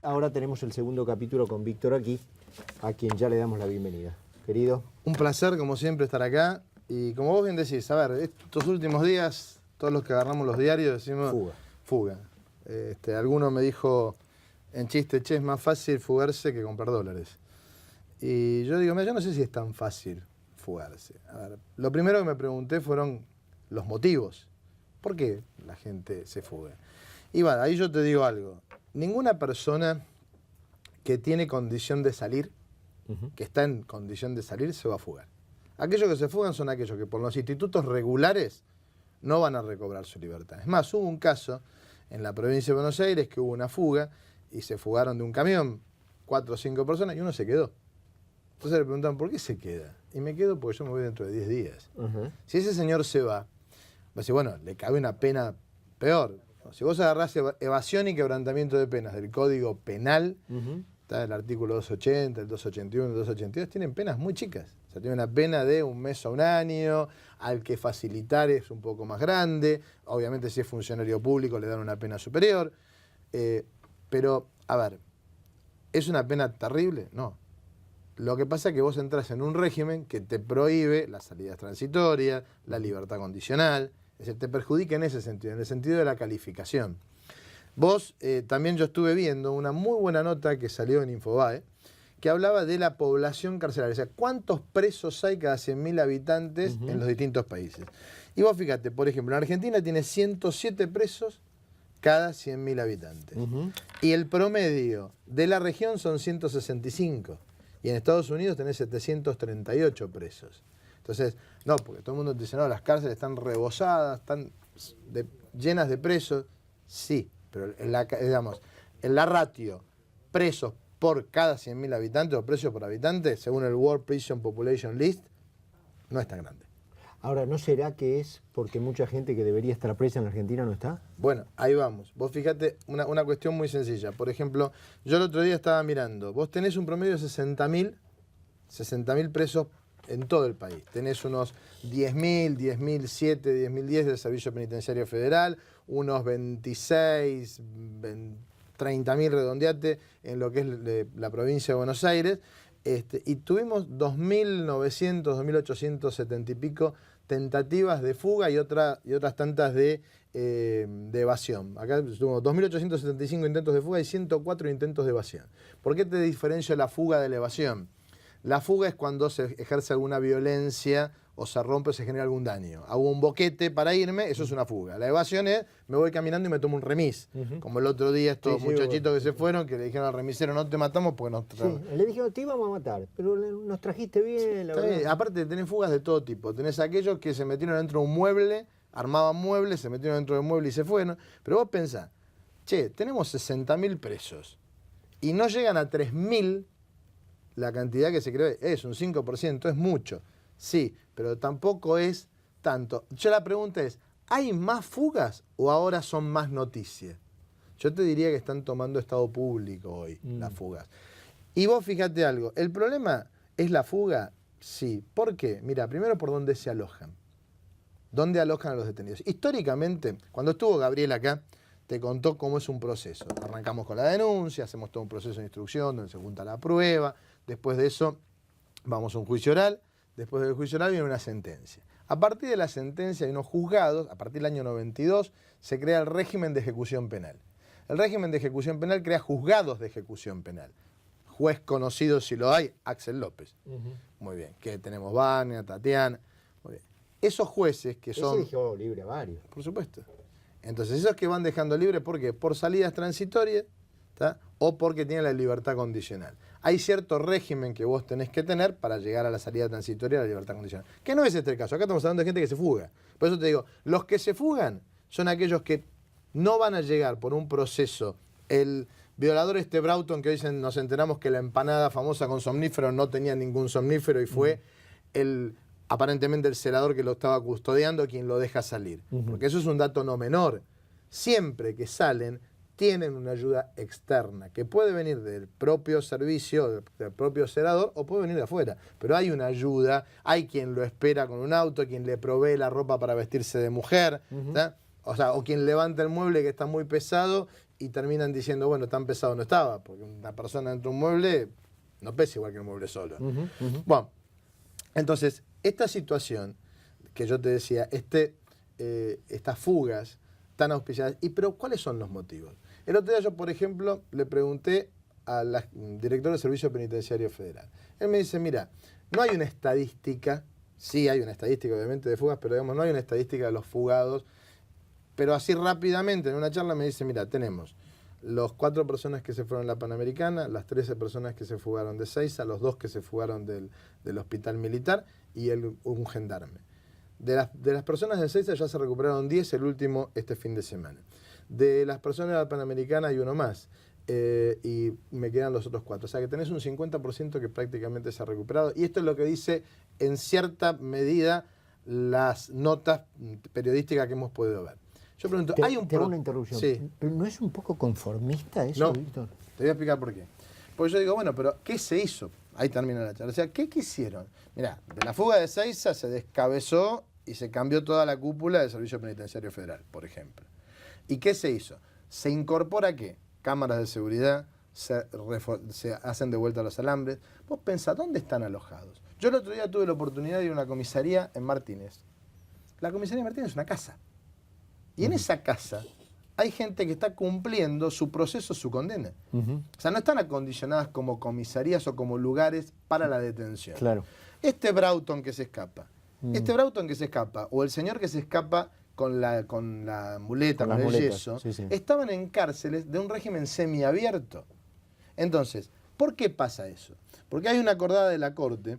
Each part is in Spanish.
ahora tenemos el segundo capítulo con Víctor aquí, a quien ya le damos la bienvenida. Querido. Un placer, como siempre, estar acá. Y como vos bien decís, a ver, estos últimos días, todos los que agarramos los diarios decimos... Fuga. Alguno me dijo en chiste, che, es más fácil fugarse que comprar dólares. Y yo digo, mira, yo no sé si es tan fácil fugarse. A ver, lo primero que me pregunté fueron los motivos. ¿Por qué la gente se fuga? Y bueno, ahí yo te digo algo. Ninguna persona que tiene condición de salir, que está en condición de salir, se va a fugar. Aquellos que se fugan son aquellos que por los institutos regulares no van a recobrar su libertad. Es más, hubo un caso en la provincia de Buenos Aires que hubo una fuga y se fugaron de un camión 4 o 5 personas y uno se quedó. Entonces le preguntaban, ¿por qué se queda? Y me quedo porque yo me voy dentro de 10 días. Si ese señor se va, va a decir, bueno, le cabe una pena peor. Si vos agarrás evasión y quebrantamiento de penas del Código Penal, está el artículo 280, el 281, el 282, tienen penas muy chicas. O sea, tiene una pena de 1 mes a 1 año, al que facilitar es un poco más grande, obviamente si es funcionario público le dan una pena superior, pero, a ver, ¿es una pena terrible? No. Lo que pasa es que vos entras en un régimen que te prohíbe las salidas transitorias, la libertad condicional, es decir, te perjudica en ese sentido, en el sentido de la calificación. Vos, también yo estuve viendo una muy buena nota que salió en Infobae, que hablaba de la población carcelaria, o sea, cuántos presos hay cada 100.000 habitantes en los distintos países. Y vos fíjate, por ejemplo, en Argentina tiene 107 presos cada 100.000 habitantes. Y el promedio de la región son 165. Y en Estados Unidos tenés 738 presos. Entonces, no, porque todo el mundo te dice, no, las cárceles están rebosadas, están llenas de presos. Sí, pero digamos, en la ratio presos por cada 100.000 habitantes o presos por habitante, según el World Prison Population List, no es tan grande. Ahora, ¿no será que es porque mucha gente que debería estar presa en la Argentina no está? Bueno, ahí vamos. Vos fíjate una cuestión muy sencilla. Por ejemplo, yo el otro día estaba mirando, vos tenés un promedio de 60.000 presos en todo el país. Tenés unos 10.000, 10.007, 10.010 del Servicio Penitenciario Federal, unos 26, 30.000 redondeate en lo que es la provincia de Buenos Aires, y tuvimos 2.900, 2.870 y pico tentativas de fuga y otras tantas de evasión. Acá tuvimos 2.875 intentos de fuga y 104 intentos de evasión. ¿Por qué te diferencio la fuga de la evasión? La fuga es cuando se ejerce alguna violencia o se rompe o se genera algún daño. Hago un boquete para irme, eso es una fuga. La evasión es, me voy caminando y me tomo un remis. Como el otro día estos muchachitos que se fueron, que le dijeron al remisero, no te matamos porque nos... Le dijeron, te íbamos a matar, pero nos trajiste bien, la verdad. Aparte tenés fugas de todo tipo. Tenés aquellos que se metieron dentro de un mueble, armaban muebles, se metieron dentro del mueble y se fueron. Pero vos pensás, che, tenemos 60.000 presos y no llegan a 3.000 la cantidad que se cree. Es un 5%, es mucho. Sí, pero tampoco es tanto. Yo la pregunta es, ¿hay más fugas o ahora son más noticias? Yo te diría que están tomando estado público hoy las fugas. Y vos fíjate algo, ¿el problema es la fuga? Sí. ¿Por qué? Mira, primero por dónde se alojan. ¿Dónde alojan a los detenidos? Históricamente, cuando estuvo Gabriel acá, te contó cómo es un proceso. Arrancamos con la denuncia, hacemos todo un proceso de instrucción donde se junta la prueba, después de eso vamos a un juicio oral, después del juicio oral viene una sentencia. A partir de la sentencia y unos juzgados, a partir del año 92, se crea el régimen de ejecución penal. El régimen de ejecución penal crea juzgados de ejecución penal. Juez conocido, si lo hay, Axel López. Muy bien, que tenemos Vania, Tatiana. Muy bien. Esos jueces que son... Ese dejó libre a varios. Por supuesto. Entonces, esos que van dejando libre, ¿por qué? Por salidas transitorias, ¿tá? O porque tienen la libertad condicional. Hay cierto régimen que vos tenés que tener para llegar a la salida transitoria a la libertad condicional. Que no es este el caso. Acá estamos hablando de gente que se fuga. Por eso te digo, los que se fugan son aquellos que no van a llegar por un proceso. El violador Broughton, que hoy nos enteramos que la empanada famosa con somnífero no tenía ningún somnífero y fue aparentemente el celador que lo estaba custodiando quien lo deja salir. Porque eso es un dato no menor. Siempre que salen, tienen una ayuda externa, que puede venir del propio servicio, del propio celador, o puede venir de afuera. Pero hay una ayuda, hay quien lo espera con un auto, quien le provee la ropa para vestirse de mujer. O sea, o quien levanta el mueble que está muy pesado y terminan diciendo, bueno, tan pesado no estaba, porque una persona dentro de un mueble no pesa igual que un mueble solo. Bueno, entonces, esta situación que yo te decía, estas fugas tan auspiciadas, pero ¿cuáles son los motivos? El otro día yo, por ejemplo, le pregunté al director del Servicio Penitenciario Federal. Él me dice, mira, no hay una estadística, sí hay una estadística obviamente de fugas, pero digamos, no hay una estadística de los fugados, pero así rápidamente en una charla me dice, mira, tenemos los 4 personas que se fueron a la Panamericana, las 13 personas que se fugaron de Ezeiza, los 2 que se fugaron del hospital militar y un gendarme. De las personas de Ezeiza ya se recuperaron 10, el último este fin de semana. De las personas de la Panamericana hay uno más. Y me quedan los otros 4. O sea que tenés un 50% que prácticamente se ha recuperado. Y esto es lo que dice en cierta medida las notas periodísticas que hemos podido ver. Yo pregunto, ¿hay un Tengo una interrupción. Sí. ¿Pero no es un poco conformista eso, No, Víctor? te voy a explicar por qué. Porque yo digo, bueno, pero ¿qué se hizo? Ahí termina la charla. O sea, ¿qué quisieron? Mirá, de la fuga de Ezeiza se descabezó y se cambió toda la cúpula del Servicio Penitenciario Federal, por ejemplo. ¿Y qué se hizo? ¿Se incorpora qué? Cámaras de seguridad, se hacen de vuelta los alambres. Vos pensás, ¿dónde están alojados? Yo el otro día tuve la oportunidad de ir a una comisaría en Martínez. La comisaría de Martínez es una casa. Y en esa casa hay gente que está cumpliendo su proceso, su condena. O sea, no están acondicionadas como comisarías o como lugares para la detención. Claro. Este Broughton que se escapa, o el señor que se escapa con la muleta, con el yeso, sí. estaban en cárceles de un régimen semiabierto. Entonces, ¿por qué pasa eso? Porque hay una acordada de la Corte.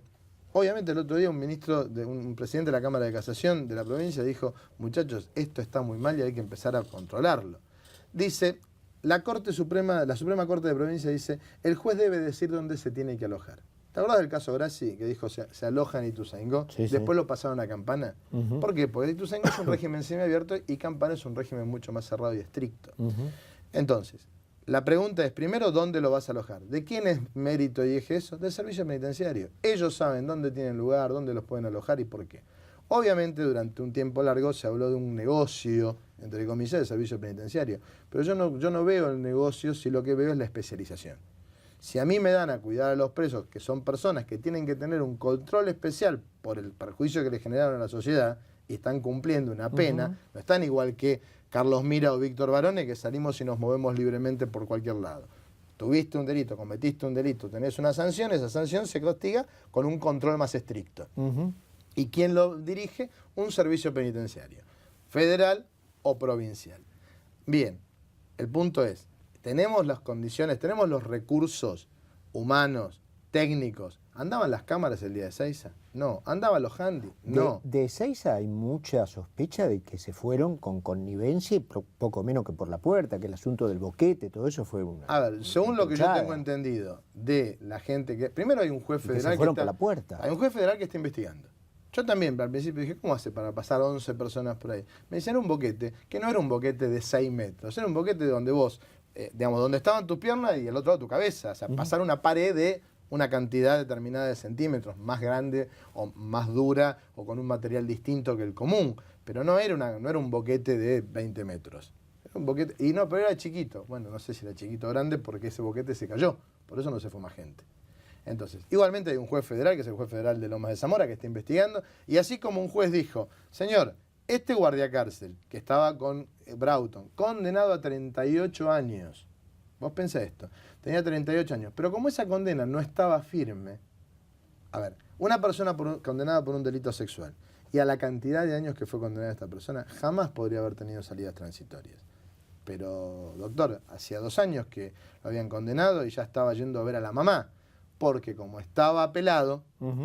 Obviamente el otro día un presidente de la Cámara de Casación de la provincia dijo, muchachos, esto está muy mal y hay que empezar a controlarlo. Dice, la Suprema Corte de Provincia dice, el juez debe decir dónde se tiene que alojar. ¿Te acordás del caso Grassi que dijo se aloja en Ituzaingó? Sí, Después lo pasaron a Campana. ¿Por qué? Porque Ituzaingó es un régimen semiabierto y Campana es un régimen mucho más cerrado y estricto. Entonces, la pregunta es, primero, ¿dónde lo vas a alojar? ¿De quién es mérito y eje eso? Del servicio penitenciario. Ellos saben dónde tienen lugar, dónde los pueden alojar y por qué. Obviamente, durante un tiempo largo se habló de un negocio, entre comillas, del servicio penitenciario. Pero yo no veo el negocio si lo que veo es la especialización. Si a mí me dan a cuidar a los presos, que son personas que tienen que tener un control especial por el perjuicio que le generaron a la sociedad y están cumpliendo una pena, no están igual que Carlos Mira o Víctor Barone, que salimos y nos movemos libremente por cualquier lado. Tuviste un delito, cometiste un delito, tenés una sanción, esa sanción se castiga con un control más estricto. ¿Y quién lo dirige? Un servicio penitenciario, federal o provincial. Bien, el punto es, tenemos las condiciones, tenemos los recursos humanos, técnicos. ¿Andaban las cámaras el día de Ezeiza? No. ¿Andaban los handy? No. De Ezeiza hay mucha sospecha de que se fueron con connivencia y poco menos que por la puerta, que el asunto del boquete, todo eso fue una... A ver, según lo que yo tengo entendido de la gente que... Primero hay un juez federal que se fueron por la puerta. Hay un juez federal que está investigando. Yo también al principio dije, ¿cómo hace para pasar 11 personas por ahí? Me decían un boquete, que no era un boquete de 6 metros, era un boquete donde vos, digamos, donde estaban tus piernas y el otro lado tu cabeza. O sea, pasar una pared de una cantidad determinada de centímetros, más grande o más dura o con un material distinto que el común. Pero no era un boquete de 20 metros. Era un boquete, pero era chiquito. Bueno, no sé si era chiquito o grande porque ese boquete se cayó. Por eso no se fue más gente. Entonces, igualmente hay un juez federal, que es el juez federal de Lomas de Zamora, que está investigando. Y así como un juez dijo, señor, este guardiacárcel que estaba con Broughton, condenado a 38 años. Vos pensá esto, tenía 38 años, pero como esa condena no estaba firme, a ver, una persona condenada por un delito sexual y a la cantidad de años que fue condenada esta persona, jamás podría haber tenido salidas transitorias. Pero, doctor, hacía 2 años que lo habían condenado y ya estaba yendo a ver a la mamá, porque como estaba apelado,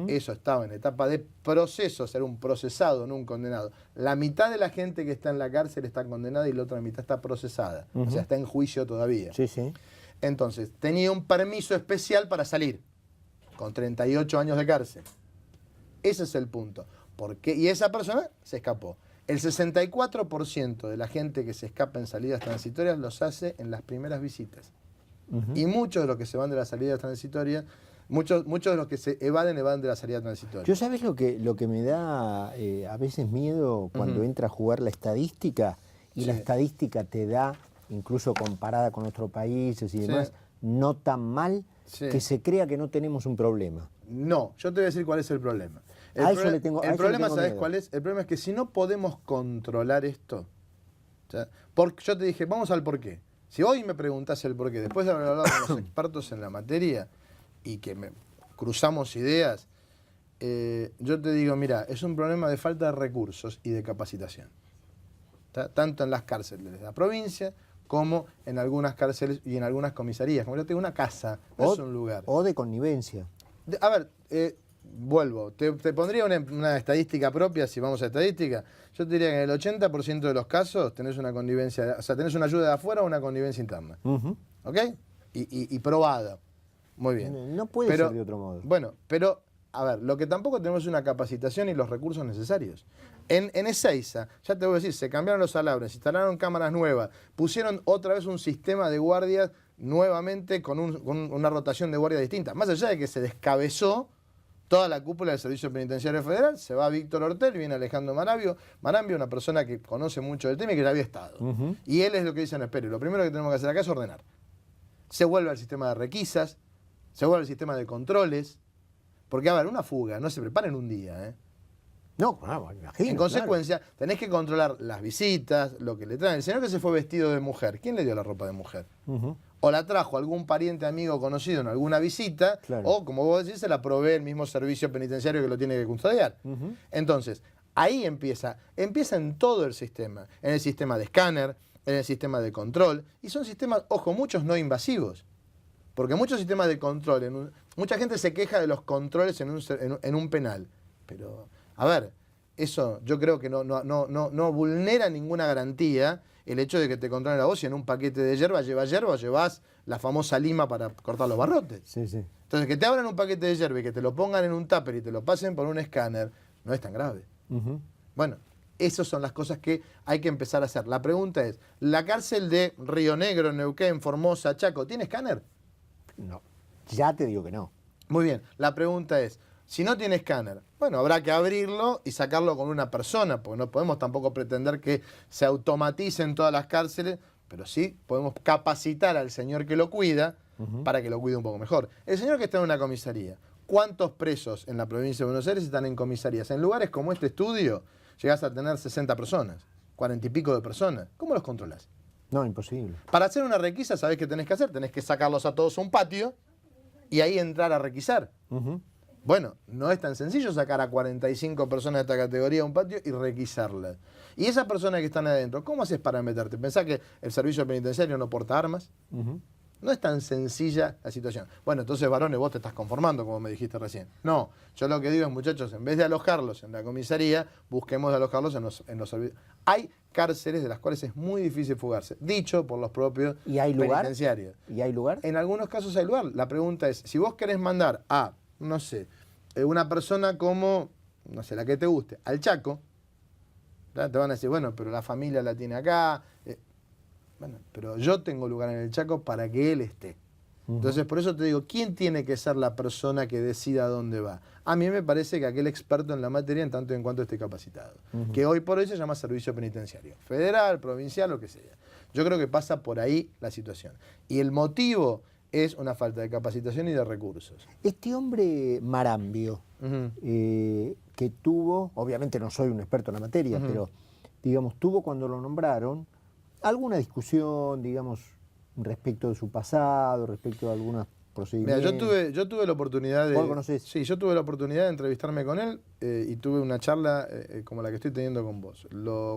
eso estaba en etapa de proceso, ser un procesado, no un condenado. La mitad de la gente que está en la cárcel está condenada y la otra mitad está procesada, o sea, está en juicio todavía. Sí, sí. Entonces, tenía un permiso especial para salir, con 38 años de cárcel. Ese es el punto. Y esa persona se escapó. El 64% de la gente que se escapa en salidas transitorias los hace en las primeras visitas. Y muchos de los que se van de las salidas transitorias, muchos de los que se evaden de la salida transitoria. ¿Yo sabes lo que me da a veces miedo cuando entra a jugar la estadística y la estadística te da, incluso comparada con otros países y demás, no tan mal que se crea que no tenemos un problema. No, yo te voy a decir cuál es el problema. El problema, ¿sabes cuál es? El problema es que si no podemos controlar esto, yo te dije, vamos al porqué. Si hoy me preguntás el porqué, después de haber hablado con los expertos en la materia y que cruzamos ideas, yo te digo, mira, es un problema de falta de recursos y de capacitación. Tanto en las cárceles de la provincia como en algunas cárceles y en algunas comisarías. Como yo tengo una casa, no es un lugar. O de connivencia. A ver, vuelvo, te pondría una estadística propia, si vamos a estadística. Yo te diría que en el 80% de los casos tenés una connivencia, o sea, tenés una ayuda de afuera o una connivencia interna. ¿Ok? Y probada. Muy bien. No puede ser de otro modo. Bueno, pero, a ver, lo que tampoco tenemos es una capacitación y los recursos necesarios. En Ezeiza, ya te voy a decir, se cambiaron los alambres, instalaron cámaras nuevas, pusieron otra vez un sistema de guardias nuevamente con una rotación de guardias distinta. Más allá de que se descabezó toda la cúpula del Servicio Penitenciario Federal, se va Víctor Ortel, viene Alejandro Marambio, una persona que conoce mucho del tema y que ya había estado. Y él es lo que dicen, espere, lo primero que tenemos que hacer acá es ordenar. Se vuelve al sistema de requisas, se vuelve al sistema de controles, porque, a ver, una fuga no se prepara en un día, ¿eh? No, me imagino. En consecuencia, tenés que controlar las visitas, lo que le traen. El señor que se fue vestido de mujer, ¿quién le dio la ropa de mujer? O la trajo algún pariente, amigo, conocido en alguna visita, o, como vos decís, se la provee el mismo servicio penitenciario que lo tiene que custodiar. Entonces, ahí empieza en todo el sistema. En el sistema de escáner, en el sistema de control. Y son sistemas, ojo, muchos no invasivos. Porque muchos sistemas de control, mucha gente se queja de los controles en un penal. Pero, a ver, eso yo creo que no vulnera ninguna garantía el hecho de que te controlen la voz y en un paquete de hierba o llevas la famosa lima para cortar los barrotes. Sí, sí. Entonces, que te abran un paquete de hierba y que te lo pongan en un tupper y te lo pasen por un escáner, no es tan grave. Bueno, esas son las cosas que hay que empezar a hacer. La pregunta es, ¿la cárcel de Río Negro, Neuquén, Formosa, Chaco, tiene escáner? No, ya te digo que no. Muy bien, la pregunta es, si no tiene escáner, bueno, habrá que abrirlo y sacarlo con una persona, porque no podemos tampoco pretender que se automaticen todas las cárceles, pero sí podemos capacitar al señor que lo cuida para que lo cuide un poco mejor. El señor que está en una comisaría, ¿cuántos presos en la provincia de Buenos Aires están en comisarías? En lugares como este estudio, llegás a tener 60 personas, 40 y pico de personas. ¿Cómo los controlás? No, imposible. Para hacer una requisa, ¿sabés qué tenés que hacer? Tenés que sacarlos a todos a un patio y ahí entrar a requisar. Bueno, no es tan sencillo sacar a 45 personas de esta categoría a un patio y requisarlas. Y esas personas que están adentro, ¿cómo haces para meterte? ¿Pensás que el servicio penitenciario no porta armas? No es tan sencilla la situación. Bueno, entonces, varones, vos te estás conformando, como me dijiste recién. No, yo lo que digo es, muchachos, en vez de alojarlos en la comisaría, busquemos de alojarlos en los servicios. Hay cárceles de las cuales es muy difícil fugarse, dicho por los propios penitenciarios. ¿Y hay lugar? En algunos casos hay lugar. La pregunta es, si vos querés mandar a, no sé, una persona como, no sé, la que te guste, al Chaco, te van a decir, bueno, pero la familia la tiene acá. Bueno, pero yo tengo lugar en el Chaco para que él esté. Entonces, por eso te digo, ¿quién tiene que ser la persona que decida dónde va? A mí me parece que aquel experto en la materia, en tanto y en cuanto esté capacitado. Que hoy por hoy se llama servicio penitenciario. Federal, provincial, lo que sea. Yo creo que pasa por ahí la situación. Y el motivo es una falta de capacitación y de recursos. Este hombre Marambio, que tuvo, obviamente no soy un experto en la materia, pero digamos, tuvo cuando lo nombraron alguna discusión, digamos, respecto de su pasado, respecto de algunos procedimientos. Mira, yo tuve la oportunidad de... ¿Vos lo conocés? Sí, yo tuve la oportunidad de entrevistarme con él y tuve una charla como la que estoy teniendo con vos.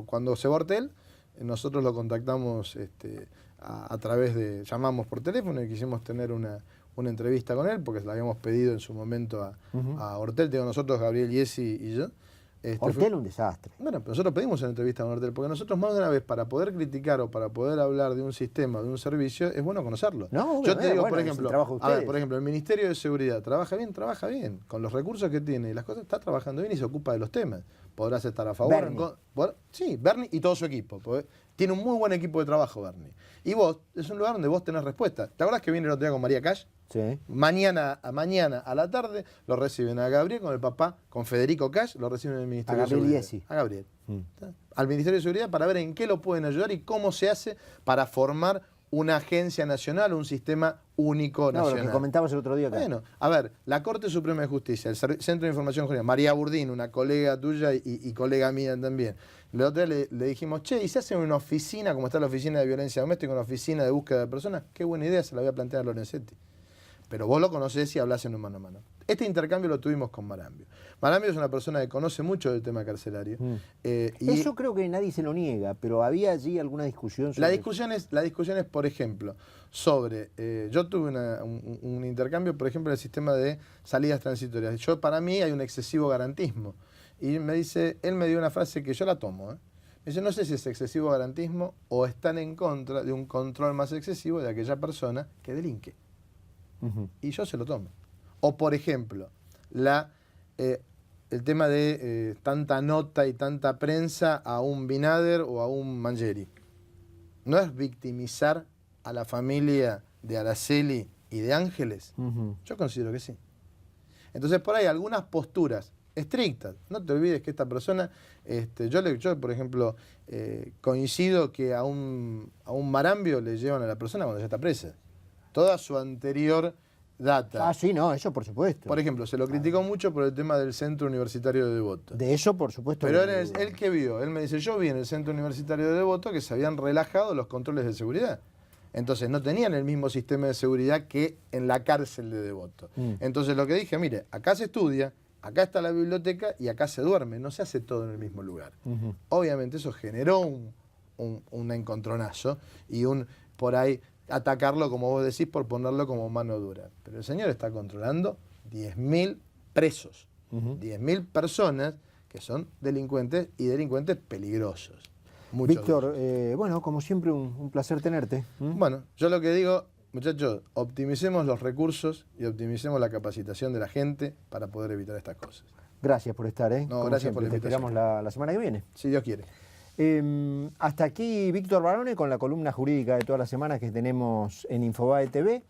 Cuando se va Ortel, nosotros lo contactamos a través de... Llamamos por teléfono y quisimos tener una entrevista con él, porque se la habíamos pedido en su momento a Ortel, tengo nosotros, Gabriel Yesi y yo. Ortel un desastre. Bueno, pero nosotros pedimos una entrevista con Ortel, porque nosotros más de una vez, para poder criticar o para poder hablar de un sistema, de un servicio, es bueno conocerlo. No, yo te digo, bueno, por ejemplo, el Ministerio de Seguridad trabaja bien, con los recursos que tiene y las cosas, está trabajando bien y se ocupa de los temas. Podrás estar a favor. Sí, Bernie y todo su equipo. Tiene un muy buen equipo de trabajo, Bernie. Y vos, es un lugar donde vos tenés respuesta. ¿Te acordás que vine el otro día con María Cash? Sí. Mañana a la tarde lo reciben a Gabriel con el papá, con Federico Cash, lo reciben en el Ministerio de Seguridad. A Gabriel. Al Ministerio de Seguridad para ver en qué lo pueden ayudar y cómo se hace para formar una agencia nacional, un sistema único nacional. Lo que comentabas el otro día acá. Bueno, a ver, la Corte Suprema de Justicia, el Centro de Información Jurídica, María Burdín, una colega tuya y colega mía también. El otro día le dijimos, che, ¿y se hace una oficina, como está la oficina de violencia doméstica, una oficina de búsqueda de personas? Qué buena idea, se la voy a plantear a Lorenzetti. Pero vos lo conocés y hablás en un mano a mano. Este intercambio lo tuvimos con Marambio. Marambio es una persona que conoce mucho del tema carcelario. Eso creo que nadie se lo niega, pero había allí alguna discusión sobre la discusión es, por ejemplo, sobre... yo tuve un intercambio, por ejemplo, en el sistema de salidas transitorias. Para mí hay un excesivo garantismo. Y él me dio una frase que yo la tomo. Me dice, no sé si es excesivo garantismo o están en contra de un control más excesivo de aquella persona que delinque. Y yo se lo tomo. O, por ejemplo, el tema de tanta nota y tanta prensa a un Binader o a un Mangieri. ¿No es victimizar a la familia de Araceli y de Ángeles? Yo considero que sí. Entonces, por ahí algunas posturas estrictas. No te olvides que esta persona, yo por ejemplo, coincido que a un Marambio le llevan a la persona cuando ya está presa. Toda su anterior data. Sí, no, eso por supuesto. Por ejemplo, se lo criticó mucho por el tema del Centro Universitario de Devoto. De eso, por supuesto. Pero él que vio, él me dice, yo vi en el Centro Universitario de Devoto que se habían relajado los controles de seguridad. Entonces no tenían el mismo sistema de seguridad que en la cárcel de Devoto. Entonces lo que dije, mire, acá se estudia, acá está la biblioteca y acá se duerme, no se hace todo en el mismo lugar. Obviamente eso generó un encontronazo y por ahí atacarlo, como vos decís, por ponerlo como mano dura. Pero el señor está controlando 10.000 presos, 10.000 personas que son delincuentes y delincuentes peligrosos. Víctor, bueno, como siempre, un placer tenerte. Bueno, yo lo que digo, muchachos, optimicemos los recursos y optimicemos la capacitación de la gente para poder evitar estas cosas. Gracias por estar, No, como gracias siempre. por la invitación. Te esperamos la semana que viene. Si Dios quiere. Hasta aquí Víctor Barone con la columna jurídica de todas las semanas que tenemos en Infobae TV.